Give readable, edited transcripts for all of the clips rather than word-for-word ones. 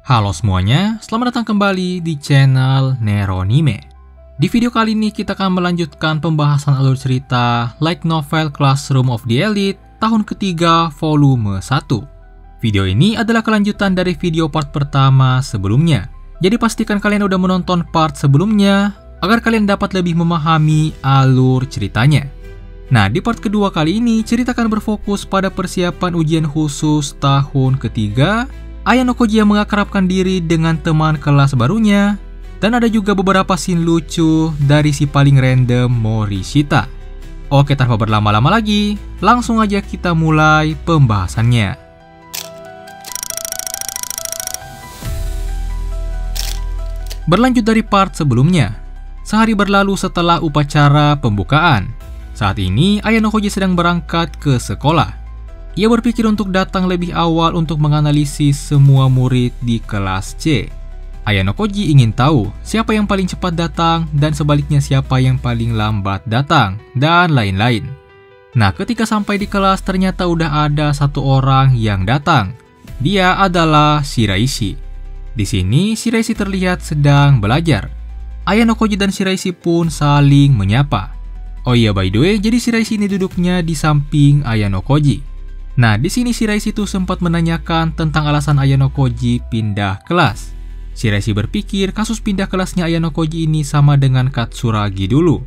Halo semuanya, selamat datang kembali di channel Neronime. Di video kali ini kita akan melanjutkan pembahasan alur cerita Light Novel Classroom of the Elite tahun ketiga volume 1. Video ini adalah kelanjutan dari video part pertama sebelumnya. Jadi pastikan kalian udah menonton part sebelumnya agar kalian dapat lebih memahami alur ceritanya. Nah, di part kedua kali ini cerita akan berfokus pada persiapan ujian khusus tahun ketiga, Ayano Koji yang mengakrabkan diri dengan teman kelas barunya, dan ada juga beberapa scene lucu dari si paling random Morishita. Oke, tanpa berlama-lama lagi, langsung aja kita mulai pembahasannya. Berlanjut dari part sebelumnya, sehari berlalu setelah upacara pembukaan. Saat ini Ayano Koji sedang berangkat ke sekolah. Ia berpikir untuk datang lebih awal untuk menganalisis semua murid di kelas C. Ayano Koji ingin tahu siapa yang paling cepat datang dan sebaliknya siapa yang paling lambat datang, dan lain-lain. Nah, ketika sampai di kelas ternyata udah ada satu orang yang datang. Dia adalah Shiraishi. Di sini Shiraishi terlihat sedang belajar. Ayano Koji dan Shiraishi pun saling menyapa. Oh iya, by the way, jadi Shiraishi ini duduknya di samping Ayano Koji. Nah, di sini Shiraishi tuh sempat menanyakan tentang alasan Ayano Koji pindah kelas. Shiraishi berpikir kasus pindah kelasnya Ayano Koji ini sama dengan Katsuragi dulu.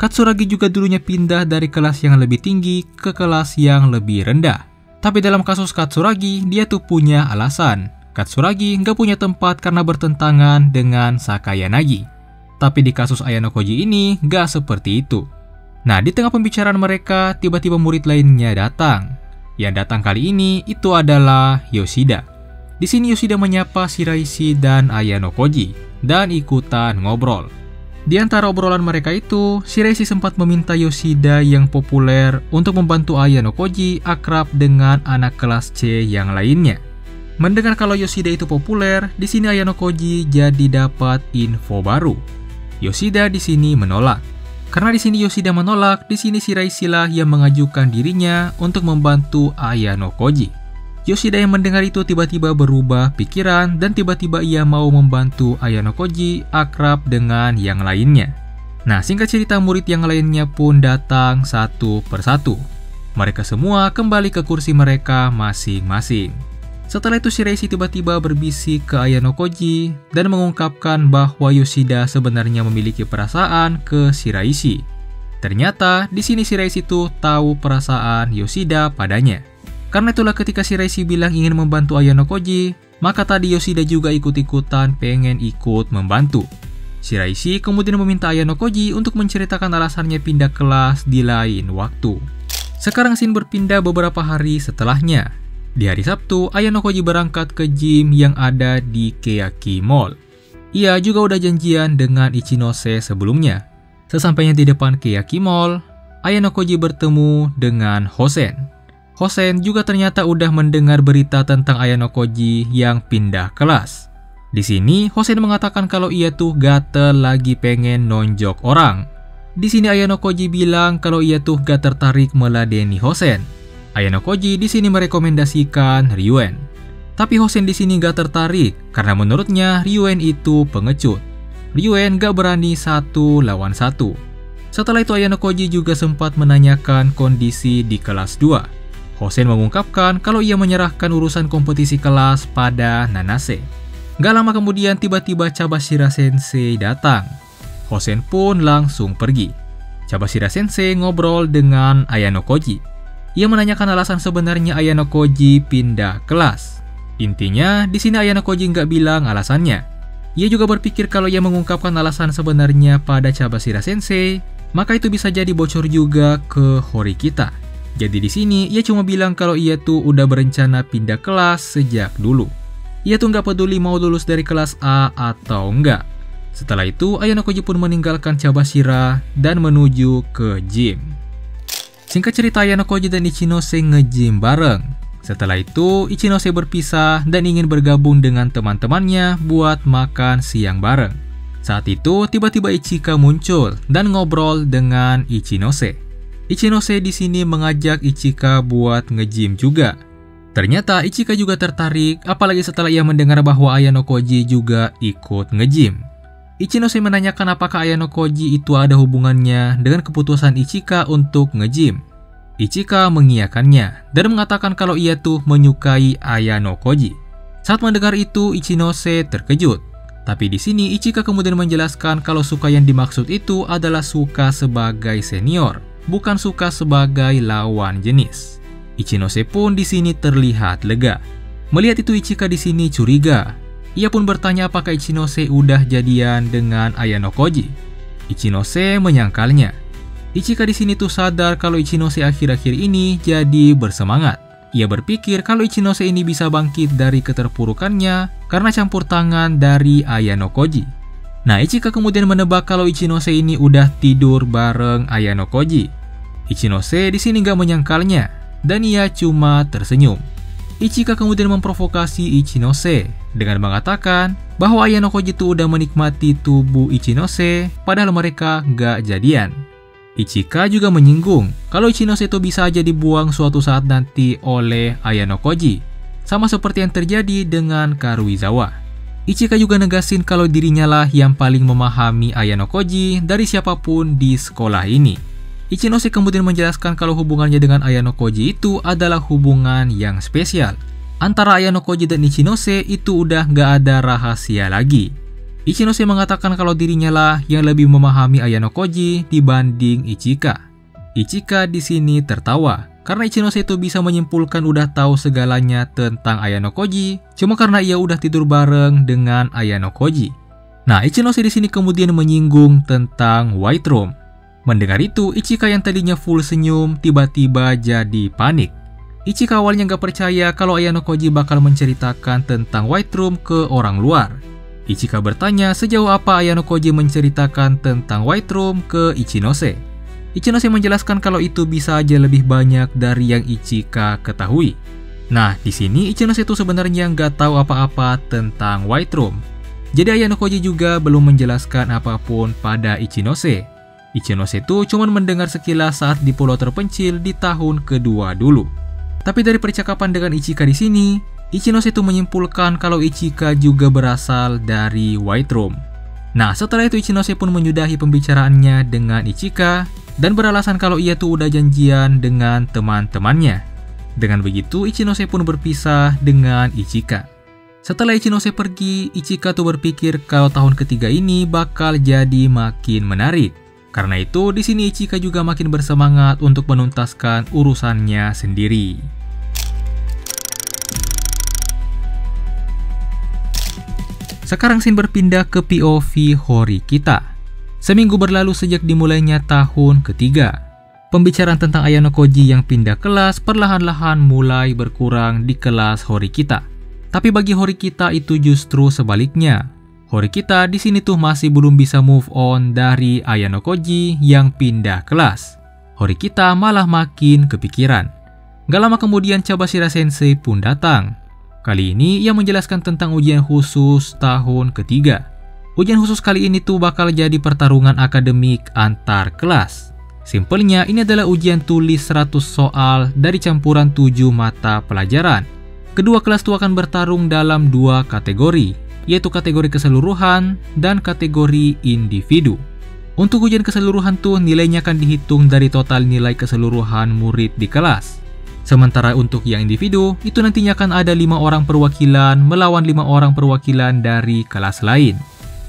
Katsuragi juga dulunya pindah dari kelas yang lebih tinggi ke kelas yang lebih rendah. Tapi dalam kasus Katsuragi, dia tuh punya alasan. Katsuragi nggak punya tempat karena bertentangan dengan Sakayanagi. Tapi di kasus Ayano Koji ini nggak seperti itu. Nah, di tengah pembicaraan mereka, tiba-tiba murid lainnya datang. Yang datang kali ini itu adalah Yoshida. Di sini Yoshida menyapa Shiraishi dan Ayano Koji dan ikutan ngobrol. Di antara obrolan mereka itu, Shiraishi sempat meminta Yoshida yang populer untuk membantu Ayano Koji akrab dengan anak kelas C yang lainnya. Mendengar kalau Yoshida itu populer, di sini Ayano Koji jadi dapat info baru. Yoshida di sini menolak. Karena di sini Yoshida menolak, di sini Shiraishi lah yang mengajukan dirinya untuk membantu Ayano Koji. Yoshida yang mendengar itu tiba-tiba berubah pikiran dan tiba-tiba ia mau membantu Ayano Koji akrab dengan yang lainnya. Nah, singkat cerita murid yang lainnya pun datang satu persatu. Mereka semua kembali ke kursi mereka masing-masing. Setelah itu Shiraishi tiba-tiba berbisik ke Ayano Koji dan mengungkapkan bahwa Yoshida sebenarnya memiliki perasaan ke Shiraishi. Ternyata di sini Shiraishi tuh tahu perasaan Yoshida padanya. Karena itulah ketika Shiraishi bilang ingin membantu Ayano Koji, maka tadi Yoshida juga ikut-ikutan pengen ikut membantu. Shiraishi kemudian meminta Ayano Koji untuk menceritakan alasannya pindah kelas di lain waktu. Sekarang scene berpindah beberapa hari setelahnya. Di hari Sabtu, Ayano Koji berangkat ke gym yang ada di Keaki Mall. Ia juga udah janjian dengan Ichinose sebelumnya. Sesampainya di depan Keaki Mall, Ayano Koji bertemu dengan Hosen. Hosen juga ternyata udah mendengar berita tentang Ayano Koji yang pindah kelas. Di sini, Hosen mengatakan kalau ia tuh gatel lagi pengen nonjok orang. Di sini Ayano Koji bilang kalau ia tuh gak tertarik meladeni Hosen. Ayano Koji di sini merekomendasikan Ryuen. Tapi Hosen di sini gak tertarik karena menurutnya Ryuen itu pengecut. Ryuen gak berani satu lawan satu. Setelah itu Ayano Koji juga sempat menanyakan kondisi di kelas 2. Hosen mengungkapkan kalau ia menyerahkan urusan kompetisi kelas pada Nanase. Gak lama kemudian tiba-tiba Cabashira Sensei datang. Hosen pun langsung pergi. Cabashira Sensei ngobrol dengan Ayano Koji. Ia menanyakan alasan sebenarnya Ayano Koji pindah kelas. Intinya, di sini Ayano Koji nggak bilang alasannya. Ia juga berpikir kalau ia mengungkapkan alasan sebenarnya pada Cabashira Sensei, maka itu bisa jadi bocor juga ke Horikita. Jadi di sini ia cuma bilang kalau ia tuh udah berencana pindah kelas sejak dulu. Ia tuh nggak peduli mau lulus dari kelas A atau enggak. Setelah itu, Ayano Koji pun meninggalkan Cabashira dan menuju ke gym. Singkat cerita, Ayano Koji dan Ichinose nge-gym bareng. Setelah itu, Ichinose berpisah dan ingin bergabung dengan teman-temannya buat makan siang bareng. Saat itu, tiba-tiba Ichika muncul dan ngobrol dengan Ichinose. Ichinose di sini mengajak Ichika buat nge-gym juga. Ternyata Ichika juga tertarik, apalagi setelah ia mendengar bahwa Ayano Koji juga ikut nge-gym. Ichinose menanyakan apakah Ayano Koji itu ada hubungannya dengan keputusan Ichika untuk nge-gym. Ichika mengiyakannya dan mengatakan kalau ia tuh menyukai Ayano Koji. Saat mendengar itu, Ichinose terkejut. Tapi di sini Ichika kemudian menjelaskan kalau suka yang dimaksud itu adalah suka sebagai senior, bukan suka sebagai lawan jenis. Ichinose pun di sini terlihat lega. Melihat itu Ichika di sini curiga. Ia pun bertanya apakah Ichinose udah jadian dengan Ayano Koji. Ichinose menyangkalnya. Ichika di sini tuh sadar kalau Ichinose akhir-akhir ini jadi bersemangat. Ia berpikir kalau Ichinose ini bisa bangkit dari keterpurukannya karena campur tangan dari Ayano Koji. Nah, Ichika kemudian menebak kalau Ichinose ini udah tidur bareng Ayano Koji. Ichinose di sini nggak menyangkalnya dan ia cuma tersenyum. Ichika kemudian memprovokasi Ichinose dengan mengatakan bahwa Ayano Koji itu udah menikmati tubuh Ichinose padahal mereka nggak jadian. Ichika juga menyinggung kalau Ichinose itu bisa aja dibuang suatu saat nanti oleh Ayano Koji, sama seperti yang terjadi dengan Karuizawa. Ichika juga negasin kalau dirinya lah yang paling memahami Ayano Koji dari siapapun di sekolah ini. Ichinose kemudian menjelaskan kalau hubungannya dengan Ayano Koji itu adalah hubungan yang spesial. Antara Ayano Koji dan Ichinose itu udah nggak ada rahasia lagi. Ichinose mengatakan kalau dirinya lah yang lebih memahami Ayano Koji dibanding Ichika. Ichika di sini tertawa karena Ichinose itu bisa menyimpulkan udah tahu segalanya tentang Ayano Koji cuma karena ia udah tidur bareng dengan Ayano Koji. Nah, Ichinose di sini kemudian menyinggung tentang White Room. Mendengar itu, Ichika yang tadinya full senyum tiba-tiba jadi panik. Ichika awalnya nggak percaya kalau Ayano Koji bakal menceritakan tentang White Room ke orang luar. Ichika bertanya sejauh apa Ayano Koji menceritakan tentang White Room ke Ichinose. Ichinose menjelaskan kalau itu bisa aja lebih banyak dari yang Ichika ketahui. Nah, di sini Ichinose itu sebenarnya nggak tahu apa-apa tentang White Room. Jadi Ayano Koji juga belum menjelaskan apapun pada Ichinose. Ichinose itu cuma mendengar sekilas saat di pulau terpencil di tahun kedua dulu. Tapi dari percakapan dengan Ichika di sini, Ichinose itu menyimpulkan kalau Ichika juga berasal dari White Room. Nah, setelah itu Ichinose pun menyudahi pembicaraannya dengan Ichika dan beralasan kalau ia tuh udah janjian dengan teman-temannya. Dengan begitu, Ichinose pun berpisah dengan Ichika. Setelah Ichinose pergi, Ichika tuh berpikir kalau tahun ketiga ini bakal jadi makin menarik. Karena itu, di sini Ichika juga makin bersemangat untuk menuntaskan urusannya sendiri. Sekarang scene berpindah ke POV Horikita. Seminggu berlalu sejak dimulainya tahun ketiga. Pembicaraan tentang Ayano Koji yang pindah kelas perlahan-lahan mulai berkurang di kelas Horikita. Tapi bagi Horikita itu justru sebaliknya. Horikita di sini tuh masih belum bisa move on dari Ayano Koji yang pindah kelas. Horikita malah makin kepikiran. Gak lama kemudian Cabashira Sensei pun datang. Kali ini ia menjelaskan tentang ujian khusus tahun ketiga. Ujian khusus kali ini tuh bakal jadi pertarungan akademik antar kelas. Simpelnya ini adalah ujian tulis 100 soal dari campuran 7 mata pelajaran. Kedua kelas tuh akan bertarung dalam 2 kategori, yaitu kategori keseluruhan dan kategori individu. Untuk ujian keseluruhan tuh nilainya akan dihitung dari total nilai keseluruhan murid di kelas. Sementara untuk yang individu, itu nantinya akan ada 5 orang perwakilan melawan 5 orang perwakilan dari kelas lain.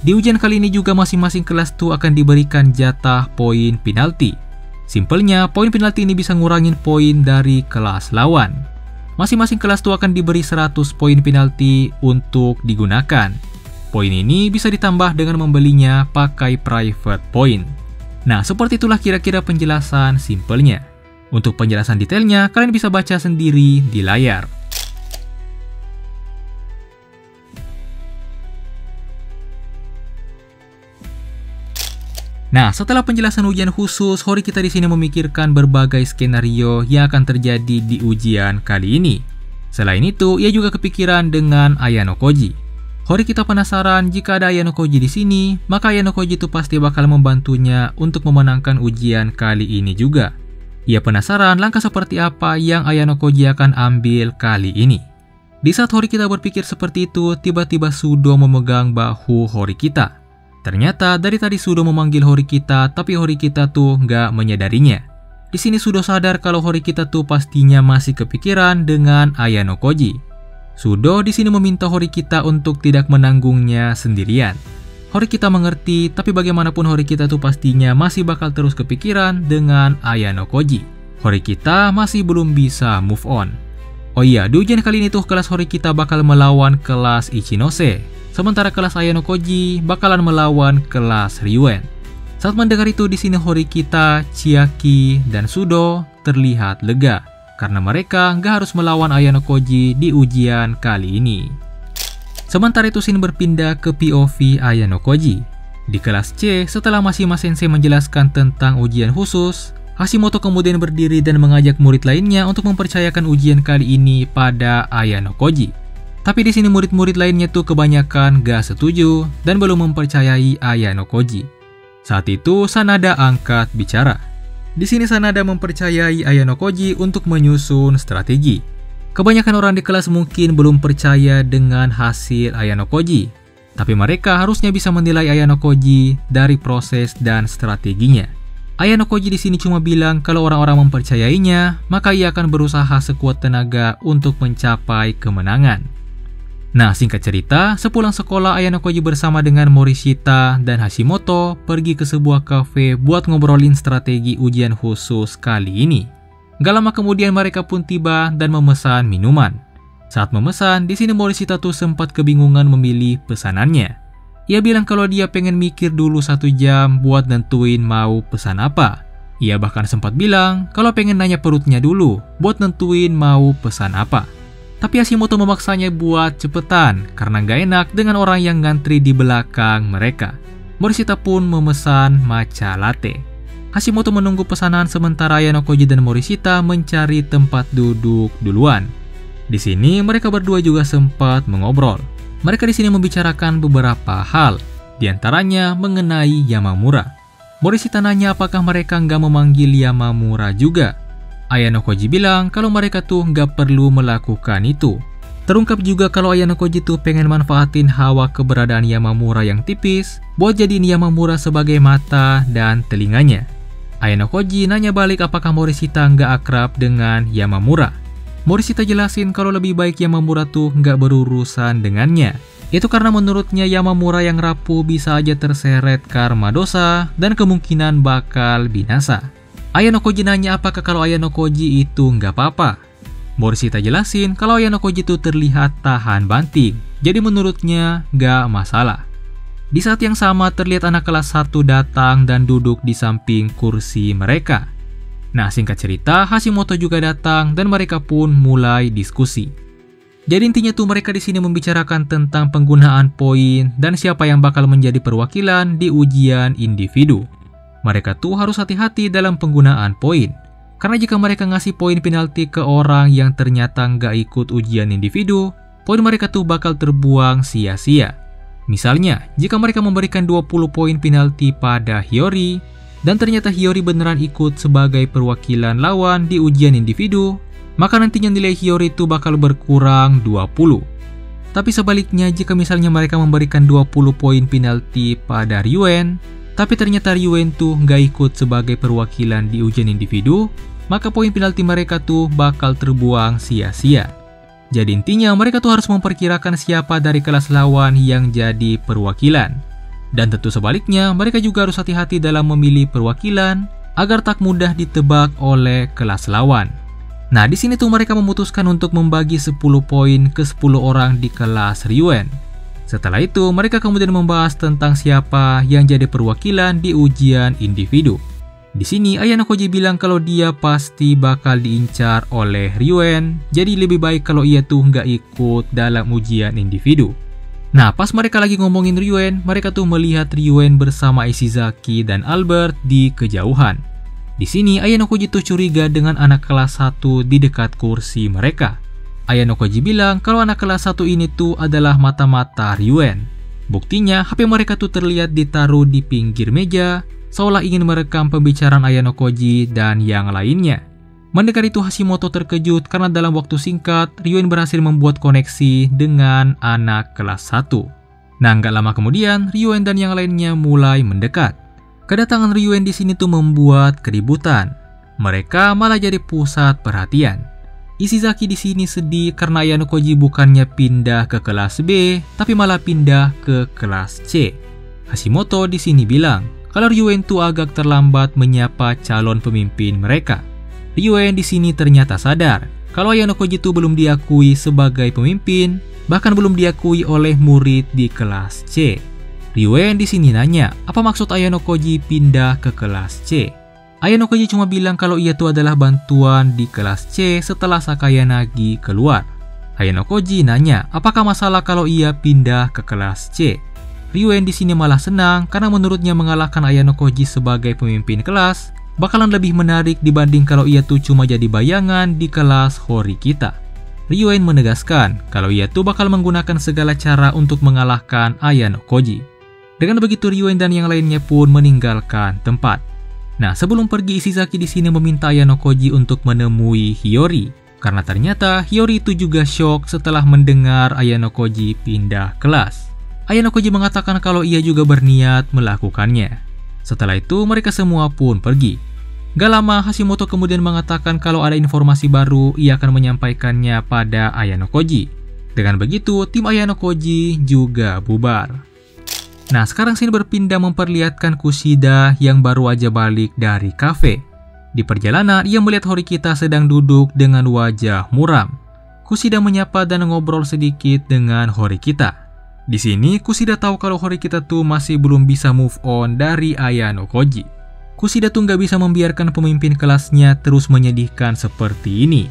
Di ujian kali ini juga masing-masing kelas tuh akan diberikan jatah poin penalti. Simpelnya, poin penalti ini bisa ngurangin poin dari kelas lawan. Masing-masing kelas tuh akan diberi 100 poin penalti untuk digunakan. Poin ini bisa ditambah dengan membelinya pakai private point. Nah, seperti itulah kira-kira penjelasan simpelnya. Untuk penjelasan detailnya, kalian bisa baca sendiri di layar. Nah, setelah penjelasan ujian khusus, Horikita di sini memikirkan berbagai skenario yang akan terjadi di ujian kali ini. Selain itu, ia juga kepikiran dengan Ayano Koji. Horikita penasaran jika ada Ayano Koji di sini, maka Ayano Koji itu pasti bakal membantunya untuk memenangkan ujian kali ini juga. Ia penasaran langkah seperti apa yang Ayano Koji akan ambil kali ini. Di saat Horikita berpikir seperti itu, tiba-tiba Sudo memegang bahu Horikita. Ternyata dari tadi Sudo memanggil Horikita, tapi Horikita tuh nggak menyadarinya. Di sini Sudo sadar kalau Horikita tuh pastinya masih kepikiran dengan Ayano Koji. Sudo di sini meminta Horikita untuk tidak menanggungnya sendirian. Horikita mengerti, tapi bagaimanapun Horikita tuh pastinya masih bakal terus kepikiran dengan Ayano Koji. Horikita masih belum bisa move on. Oh iya, di ujian kali ini tuh kelas Horikita bakal melawan kelas Ichinose, sementara kelas Ayano Koji bakalan melawan kelas Ryuen. Saat mendengar itu, di sini Horikita, Chiaki, dan Sudo terlihat lega karena mereka nggak harus melawan Ayano Koji di ujian kali ini. Sementara itu scene berpindah ke POV Ayano Koji. Di kelas C, setelah Mashima Sensei menjelaskan tentang ujian khusus, Hashimoto kemudian berdiri dan mengajak murid lainnya untuk mempercayakan ujian kali ini pada Ayano Koji. Tapi di sini murid-murid lainnya tuh kebanyakan gak setuju dan belum mempercayai Ayano Koji. Saat itu Sanada angkat bicara. Di sini Sanada mempercayai Ayano Koji untuk menyusun strategi. Kebanyakan orang di kelas mungkin belum percaya dengan hasil Ayano Koji, tapi mereka harusnya bisa menilai Ayano Koji dari proses dan strateginya. Ayano Koji di sini cuma bilang kalau orang-orang mempercayainya, maka ia akan berusaha sekuat tenaga untuk mencapai kemenangan. Nah, singkat cerita, sepulang sekolah Ayano Koji bersama dengan Morishita dan Hashimoto pergi ke sebuah kafe buat ngobrolin strategi ujian khusus kali ini. Gak lama kemudian mereka pun tiba dan memesan minuman. Saat memesan, di sini Morishita tuh sempat kebingungan memilih pesanannya. Ia bilang kalau dia pengen mikir dulu 1 jam buat nentuin mau pesan apa. Ia bahkan sempat bilang kalau pengen nanya perutnya dulu buat nentuin mau pesan apa. Tapi Hashimoto memaksanya buat cepetan karena gak enak dengan orang yang ngantri di belakang mereka. Morishita pun memesan matcha latte. Hashimoto menunggu pesanan sementara Ayano Koji dan Morishita mencari tempat duduk duluan. Di sini mereka berdua juga sempat mengobrol. Mereka di sini membicarakan beberapa hal, diantaranya mengenai Yamamura. Morishita nanya apakah mereka nggak memanggil Yamamura juga. Ayano Koji bilang kalau mereka tuh nggak perlu melakukan itu. Terungkap juga kalau Ayano Koji tuh pengen manfaatin hawa keberadaan Yamamura yang tipis buat jadiin Yamamura sebagai mata dan telinganya. Ayano Koji nanya balik apakah Morishita nggak akrab dengan Yamamura. Morishita jelasin kalau lebih baik Yamamura tuh nggak berurusan dengannya. Itu karena menurutnya Yamamura yang rapuh bisa aja terseret karma dosa dan kemungkinan bakal binasa. Ayano Koji nanya apakah kalau Ayano Koji itu nggak apa-apa. Morishita jelasin kalau Ayano Koji tuh terlihat tahan banting, jadi menurutnya nggak masalah. Di saat yang sama terlihat anak kelas 1 datang dan duduk di samping kursi mereka. Nah, singkat cerita, Hashimoto juga datang dan mereka pun mulai diskusi. Jadi intinya tuh mereka di sini membicarakan tentang penggunaan poin dan siapa yang bakal menjadi perwakilan di ujian individu. Mereka tuh harus hati-hati dalam penggunaan poin. Karena jika mereka ngasih poin penalti ke orang yang ternyata nggak ikut ujian individu, poin mereka tuh bakal terbuang sia-sia. Misalnya, jika mereka memberikan 20 poin penalti pada Hiyori, dan ternyata Hiyori beneran ikut sebagai perwakilan lawan di ujian individu, maka nantinya nilai Hiyori itu bakal berkurang 20. Tapi sebaliknya, jika misalnya mereka memberikan 20 poin penalti pada Ryuen, tapi ternyata Ryuen tuh nggak ikut sebagai perwakilan di ujian individu, maka poin penalti mereka tuh bakal terbuang sia-sia. Jadi intinya mereka tuh harus memperkirakan siapa dari kelas lawan yang jadi perwakilan. Dan tentu sebaliknya, mereka juga harus hati-hati dalam memilih perwakilan agar tak mudah ditebak oleh kelas lawan. Nah, di sini tuh mereka memutuskan untuk membagi 10 poin ke 10 orang di kelas Ryuen. Setelah itu, mereka kemudian membahas tentang siapa yang jadi perwakilan di ujian individu. Di sini Ayano Koji bilang kalau dia pasti bakal diincar oleh Ryuen, jadi lebih baik kalau ia tuh nggak ikut dalam ujian individu. Nah, pas mereka lagi ngomongin Ryuen, mereka tuh melihat Ryuen bersama Ishizaki dan Albert di kejauhan. Di sini Ayano Koji tuh curiga dengan anak kelas 1 di dekat kursi mereka. Ayano Koji bilang kalau anak kelas 1 ini tuh adalah mata-mata Ryuen. Buktinya HP mereka tuh terlihat ditaruh di pinggir meja seolah ingin merekam pembicaraan Ayano Koji dan yang lainnya. Mendengar itu Hashimoto terkejut karena dalam waktu singkat, Ryuen berhasil membuat koneksi dengan anak kelas 1. Nah, nggak lama kemudian, Ryuen dan yang lainnya mulai mendekat. Kedatangan Ryuen di sini tuh membuat keributan. Mereka malah jadi pusat perhatian. Ishizaki di sini sedih karena Ayano Koji bukannya pindah ke kelas B, tapi malah pindah ke kelas C. Hashimoto di sini bilang kalau Ryuen tuh agak terlambat menyapa calon pemimpin mereka. Ryuen di sini ternyata sadar kalau Ayano Koji itu belum diakui sebagai pemimpin, bahkan belum diakui oleh murid di kelas C. Ryuen di sini nanya, apa maksud Ayano Koji pindah ke kelas C? Ayano Koji cuma bilang kalau ia itu adalah bantuan di kelas C setelah Sakayanagi keluar. Ayano Koji nanya, apakah masalah kalau ia pindah ke kelas C? Ryuen di sini malah senang karena menurutnya mengalahkan Ayano Koji sebagai pemimpin kelas bakalan lebih menarik dibanding kalau ia tuh cuma jadi bayangan di kelas Horikita. Ryuen menegaskan kalau ia tuh bakal menggunakan segala cara untuk mengalahkan Ayano Koji. Dengan begitu Ryuen dan yang lainnya pun meninggalkan tempat. Nah, sebelum pergi Ishizaki di sini meminta Ayano Koji untuk menemui Hiyori karena ternyata Hiyori itu juga shock setelah mendengar Ayano Koji pindah kelas. Ayano Koji mengatakan kalau ia juga berniat melakukannya. Setelah itu mereka semua pun pergi. Gak lama Hashimoto kemudian mengatakan kalau ada informasi baru ia akan menyampaikannya pada Ayano Koji. Dengan begitu tim Ayano Koji juga bubar. Nah, sekarang scene berpindah memperlihatkan Kushida yang baru aja balik dari kafe. Di perjalanan ia melihat Horikita sedang duduk dengan wajah muram. Kushida menyapa dan ngobrol sedikit dengan Horikita. Di sini Kushida tahu kalau Horikita tuh masih belum bisa move on dari Ayano Koji. Kushida tuh nggak bisa membiarkan pemimpin kelasnya terus menyedihkan seperti ini.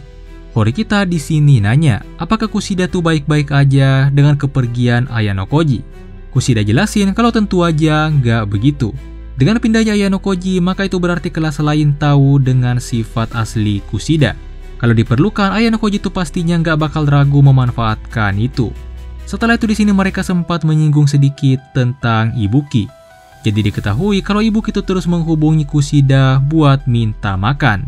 Horikita di sini nanya, apakah Kushida tuh baik-baik aja dengan kepergian Ayano Koji? Kushida jelasin kalau tentu aja nggak begitu. Dengan pindahnya Ayano Koji, maka itu berarti kelas lain tahu dengan sifat asli Kushida. Kalau diperlukan, Ayano Koji tuh pastinya nggak bakal ragu memanfaatkan itu. Setelah itu di sini mereka sempat menyinggung sedikit tentang Ibuki. Jadi diketahui kalau Ibuki itu terus menghubungi Kushida buat minta makan.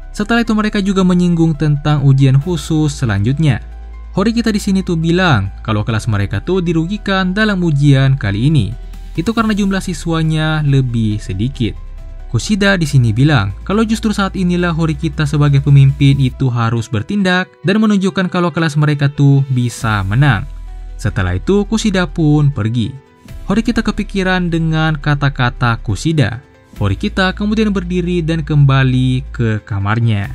Setelah itu mereka juga menyinggung tentang ujian khusus selanjutnya. Horikita di sini tuh bilang kalau kelas mereka tuh dirugikan dalam ujian kali ini. Itu karena jumlah siswanya lebih sedikit. Kushida di sini bilang kalau justru saat inilah Horikita sebagai pemimpin itu harus bertindak dan menunjukkan kalau kelas mereka tuh bisa menang. Setelah itu Kushida pun pergi. Horikita kepikiran dengan kata-kata Kushida. Horikita kemudian berdiri dan kembali ke kamarnya.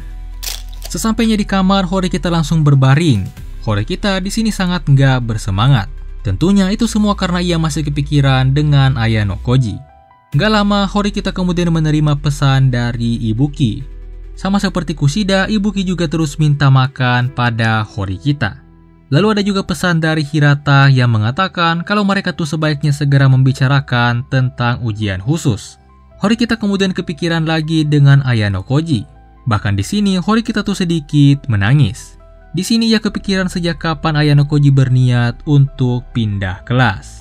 Sesampainya di kamar, Horikita langsung berbaring. Horikita di sini sangat nggak bersemangat. Tentunya itu semua karena ia masih kepikiran dengan Ayano Koji. Nggak lama, Horikita kemudian menerima pesan dari Ibuki. Sama seperti Kushida, Ibuki juga terus minta makan pada Horikita. Lalu ada juga pesan dari Hirata yang mengatakan kalau mereka tuh sebaiknya segera membicarakan tentang ujian khusus. Horikita kemudian kepikiran lagi dengan Ayano Koji. Bahkan di sini Horikita tuh sedikit menangis. Di sini ia kepikiran sejak kapan Ayano Koji berniat untuk pindah kelas.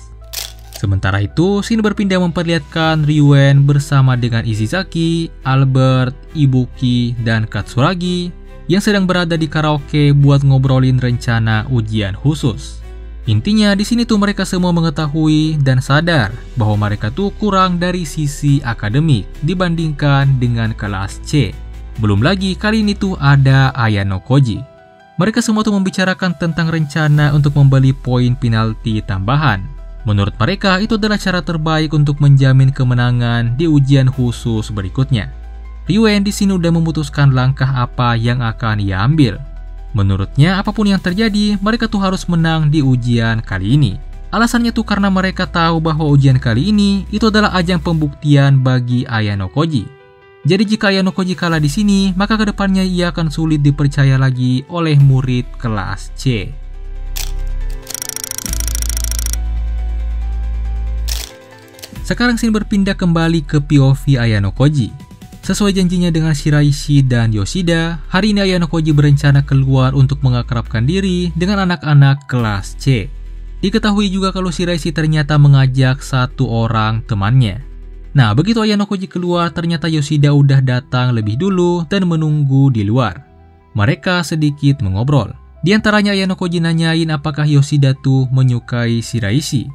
Sementara itu, scene berpindah memperlihatkan Ryuen bersama dengan Ishizaki, Albert, Ibuki, dan Katsuragi yang sedang berada di karaoke buat ngobrolin rencana ujian khusus. Intinya di sini tuh mereka semua mengetahui dan sadar bahwa mereka tuh kurang dari sisi akademik dibandingkan dengan kelas C. Belum lagi kali ini tuh ada Ayano Koji. Mereka semua tuh membicarakan tentang rencana untuk membeli poin penalti tambahan. Menurut mereka itu adalah cara terbaik untuk menjamin kemenangan di ujian khusus berikutnya. Ryuen di sini udah memutuskan langkah apa yang akan ia ambil. Menurutnya apapun yang terjadi, mereka tuh harus menang di ujian kali ini. Alasannya tuh karena mereka tahu bahwa ujian kali ini itu adalah ajang pembuktian bagi Ayano Koji. Jadi jika Ayano Koji kalah di sini, maka kedepannya ia akan sulit dipercaya lagi oleh murid kelas C. Sekarang scene berpindah kembali ke POV Ayano Koji. Sesuai janjinya dengan Shiraishi dan Yoshida, hari ini Ayano Koji berencana keluar untuk mengakrabkan diri dengan anak-anak kelas C. Diketahui juga kalau Shiraishi ternyata mengajak satu orang temannya. Nah, begitu Ayano Koji keluar, ternyata Yoshida udah datang lebih dulu dan menunggu di luar. Mereka sedikit mengobrol. Di antaranya Ayano Koji nanyain apakah Yoshida tuh menyukai Shiraishi.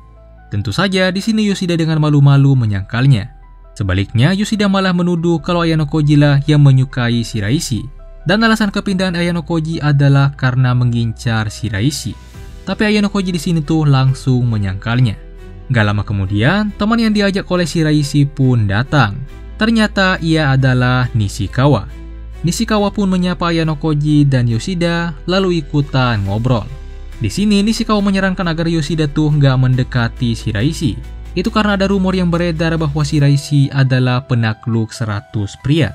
Tentu saja di sini Yoshida dengan malu-malu menyangkalnya. Sebaliknya, Yoshida malah menuduh kalau Ayano Koji lah yang menyukai Shiraishi. Dan alasan kepindahan Ayano Koji adalah karena mengincar Shiraishi. Tapi Ayano Koji di sini tuh langsung menyangkalnya. Gak lama kemudian, teman yang diajak oleh Shiraishi pun datang. Ternyata ia adalah Nishikawa. Nishikawa pun menyapa Ayano Koji dan Yoshida, lalu ikutan ngobrol. Di sini Nishikawa menyarankan agar Yoshida tuh gak mendekati Shiraishi. Itu karena ada rumor yang beredar bahwa Shiraishi adalah penakluk 100 pria.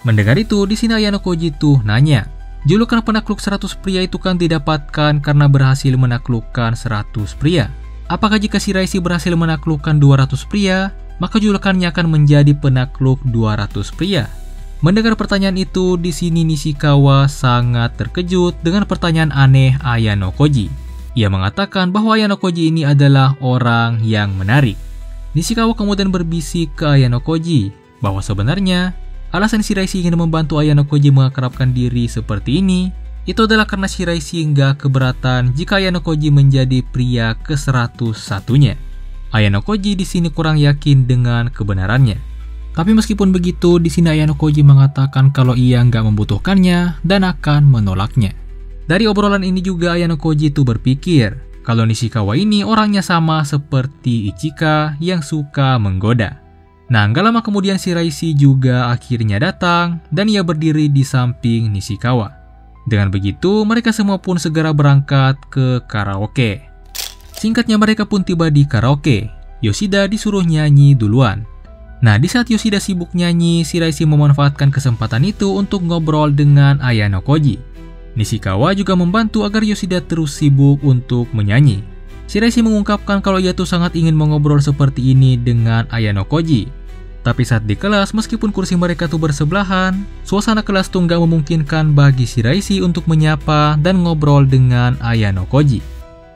Mendengar itu, di sini Ayano Koji tuh nanya, julukan penakluk 100 pria itu kan didapatkan karena berhasil menaklukkan 100 pria. Apakah jika Shiraishi berhasil menaklukkan 200 pria, maka julukannya akan menjadi penakluk 200 pria? Mendengar pertanyaan itu, di sini Nishikawa sangat terkejut dengan pertanyaan aneh Ayano Koji. Ia mengatakan bahwa Ayano Koji ini adalah orang yang menarik. Nishikawa kemudian berbisik ke Ayano Koji bahwa sebenarnya alasan Shiraishi ingin membantu Ayano Koji mengakrabkan diri seperti ini itu adalah karena Shiraishi nggak keberatan jika Ayano Koji menjadi pria ke-101-nya. Ayano Koji di sini kurang yakin dengan kebenarannya. Tapi meskipun begitu, di sini Ayano Koji mengatakan kalau ia nggak membutuhkannya dan akan menolaknya. Dari obrolan ini juga Ayano Koji itu berpikir kalau Nishikawa ini orangnya sama seperti Ichika yang suka menggoda. Nah, nggak lama kemudian Shiraishi juga akhirnya datang dan ia berdiri di samping Nishikawa. Dengan begitu, mereka semua pun segera berangkat ke karaoke. Singkatnya, mereka pun tiba di karaoke. Yoshida disuruh nyanyi duluan. Nah, di saat Yoshida sibuk nyanyi, Shiraishi memanfaatkan kesempatan itu untuk ngobrol dengan Ayano Koji. Nishikawa juga membantu agar Yoshida terus sibuk untuk menyanyi. Shiraishi mengungkapkan kalau ia tuh sangat ingin mengobrol seperti ini dengan Ayano Koji. Tapi saat di kelas, meskipun kursi mereka tuh bersebelahan, suasana kelas tuh nggak memungkinkan bagi Shiraishi untuk menyapa dan ngobrol dengan Ayano Koji.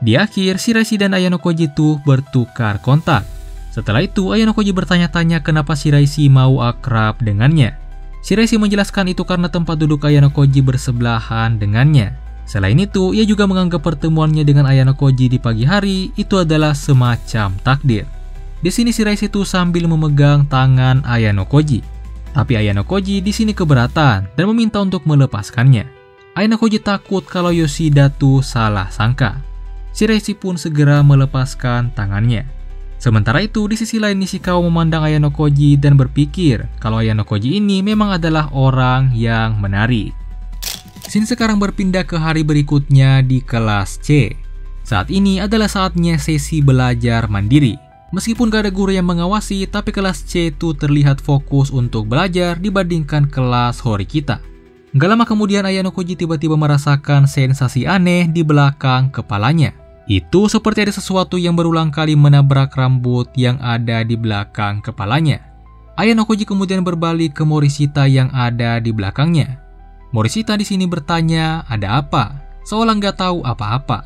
Di akhir, Shiraishi dan Ayano Koji tuh bertukar kontak. Setelah itu, Ayano Koji bertanya-tanya kenapa Shiraishi mau akrab dengannya. Shiraishi menjelaskan itu karena tempat duduk Ayano Koji bersebelahan dengannya. Selain itu, ia juga menganggap pertemuannya dengan Ayano Koji di pagi hari itu adalah semacam takdir. Di sini Shiraishi itu sambil memegang tangan Ayano Koji. Tapi Ayano Koji di sini keberatan dan meminta untuk melepaskannya. Ayano Koji takut kalau Yoshida tuh salah sangka. Shiraishi pun segera melepaskan tangannya. Sementara itu, di sisi lain Nishikawa memandang Ayano Koji dan berpikir kalau Ayano Koji ini memang adalah orang yang menarik. Scene sekarang berpindah ke hari berikutnya di kelas C. Saat ini adalah saatnya sesi belajar mandiri. Meskipun gak ada guru yang mengawasi, tapi kelas C itu terlihat fokus untuk belajar dibandingkan kelas Horikita. Gak lama kemudian Ayano Koji tiba-tiba merasakan sensasi aneh di belakang kepalanya. Itu seperti ada sesuatu yang berulang kali menabrak rambut yang ada di belakang kepalanya. Ayano Koji kemudian berbalik ke Morishita yang ada di belakangnya. Morishita di sini bertanya, ada apa? Seolah nggak tahu apa-apa.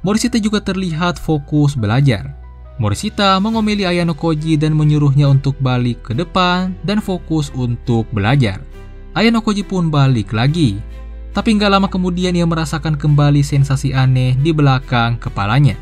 Morishita juga terlihat fokus belajar. Morishita mengomeli Ayano Koji dan menyuruhnya untuk balik ke depan dan fokus untuk belajar. Ayano Koji pun balik lagi. Tapi nggak lama kemudian ia merasakan kembali sensasi aneh di belakang kepalanya.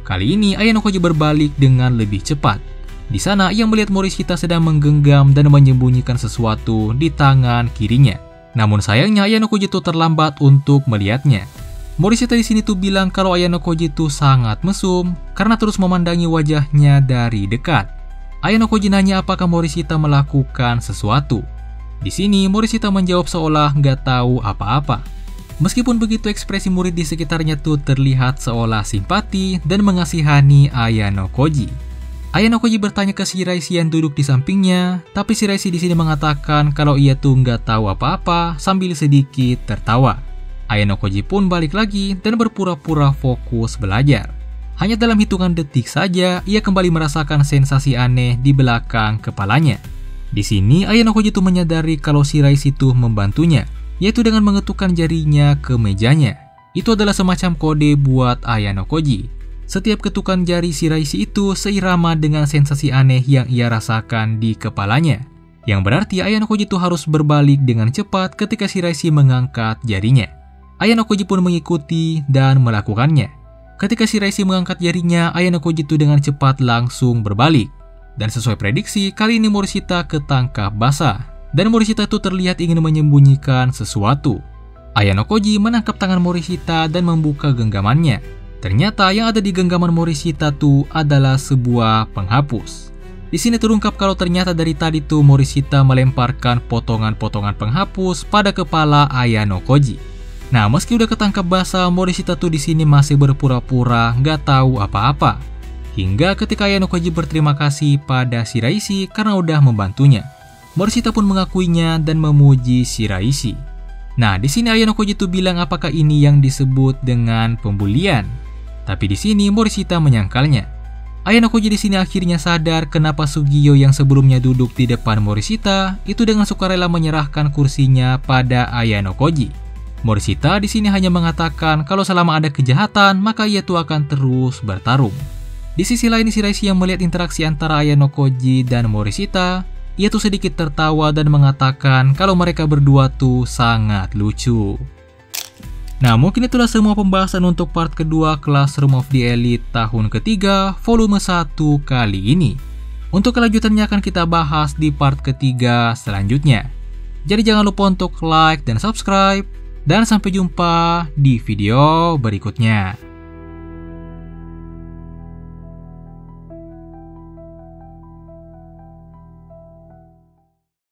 Kali ini Ayano Koji berbalik dengan lebih cepat. Di sana ia melihat Morishita sedang menggenggam dan menyembunyikan sesuatu di tangan kirinya. Namun sayangnya Ayano Koji itu terlambat untuk melihatnya. Morishita di sini tuh bilang kalau Ayano Koji tuh sangat mesum karena terus memandangi wajahnya dari dekat. Ayano Koji nanya apakah Morishita melakukan sesuatu. Di sini Morishita menjawab seolah nggak tahu apa-apa. Meskipun begitu, ekspresi murid di sekitarnya tuh terlihat seolah simpati dan mengasihani Ayano Koji. Ayano Koji bertanya ke Shiraishi yang duduk di sampingnya, tapi Shiraishi di sini mengatakan kalau ia tuh nggak tahu apa-apa sambil sedikit tertawa. Ayano Koji pun balik lagi dan berpura-pura fokus belajar. Hanya dalam hitungan detik saja, ia kembali merasakan sensasi aneh di belakang kepalanya. Di sini, Ayano Koji tuh menyadari kalau Shiraishi tuh membantunya, yaitu dengan mengetukkan jarinya ke mejanya. Itu adalah semacam kode buat Ayano Koji. Setiap ketukan jari Shiraishi itu seirama dengan sensasi aneh yang ia rasakan di kepalanya. Yang berarti Ayano Koji itu harus berbalik dengan cepat ketika Shiraishi mengangkat jarinya. Ayano Koji pun mengikuti dan melakukannya. Ketika Shiraishi mengangkat jarinya, Ayano Koji itu dengan cepat langsung berbalik. Dan sesuai prediksi, kali ini Morishita ketangkap basah. Dan Morishita itu terlihat ingin menyembunyikan sesuatu. Ayano Koji menangkap tangan Morishita dan membuka genggamannya. Ternyata yang ada di genggaman Morishita itu adalah sebuah penghapus. Di sini terungkap kalau ternyata dari tadi tuh Morishita melemparkan potongan-potongan penghapus pada kepala Ayano Koji. Nah, meski udah ketangkap basah, Morishita tuh di sini masih berpura-pura nggak tahu apa-apa. Hingga ketika Ayano Koji berterima kasih pada Shiraishi karena udah membantunya. Morishita pun mengakuinya dan memuji Shiraishi. Nah, di sini Ayano Koji tuh bilang apakah ini yang disebut dengan pembulian. Tapi di sini Morishita menyangkalnya. Ayano Koji di sini akhirnya sadar kenapa Sugio yang sebelumnya duduk di depan Morishita itu dengan sukarela menyerahkan kursinya pada Ayano Koji. Morishita di sini hanya mengatakan kalau selama ada kejahatan maka ia tuh akan terus bertarung. Di sisi lain Shiraishi yang melihat interaksi antara Ayano Koji dan Morishita, ia tuh sedikit tertawa dan mengatakan kalau mereka berdua tuh sangat lucu. Nah, mungkin itulah semua pembahasan untuk part kedua Classroom of the Elite tahun ketiga volume 1 kali ini. Untuk kelanjutannya akan kita bahas di part ketiga selanjutnya. Jadi jangan lupa untuk like dan subscribe. Dan sampai jumpa di video berikutnya.